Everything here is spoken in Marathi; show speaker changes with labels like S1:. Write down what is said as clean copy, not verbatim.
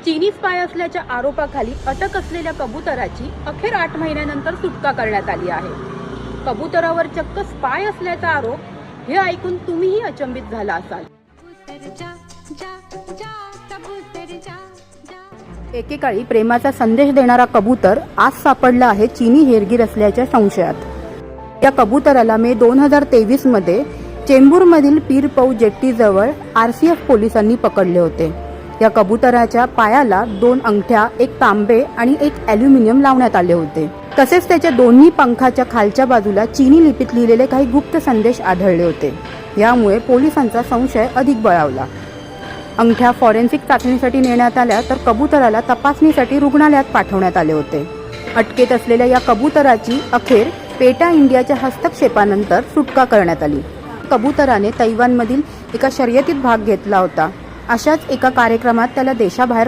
S1: चीनी स्पाय असल्याच्या आरोपाखाली अटक असलेल्या कबुतराची अखेर 8 महिन्यानंतर सुटका करण्यात आली आहे। कबुतरावर चक्क स्पाय असल्याचा आरोप हे ऐकून तुम्हीही अचंबित झाला असाल। एकेकाळी प्रेमाचा संदेश देणारा कबूतर आज सापडला आहे चीनी हेरगीर असल्याच्या संशयात। या कबुतराला मे 2023 मध्ये चेंबूरमधील पीरपौ जेट्टीजवळ आरसीएफ पोलिसांनी पकडले होते। या कबुतराच्या पायाला 2 अंगठ्या, एक तांबे आणि एक ॲल्युमिनियम लावण्यात आले होते। तसेच त्याच्या दोन्ही पंखाच्या खालच्या बाजूला चीनी लिपीत लिहिलेले काही गुप्त संदेश आढळले होते। यामुळे पोलिसांचा संशय अधिक बळावला। अंगठ्या फॉरेन्सिक चाचणीसाठी नेण्यात आल्या तर कबुतराला तपासणीसाठी रुग्णालयात पाठवण्यात आले होते। अटकेत असलेल्या या कबुतराची अखेर पेटा इंडियाच्या हस्तक्षेपानंतर सुटका करण्यात आली। कबुतराने तैवानमधील एका शर्यतीत भाग घेतला होता। अशाच एका कार्यक्रमात त्याला देशाबाहेर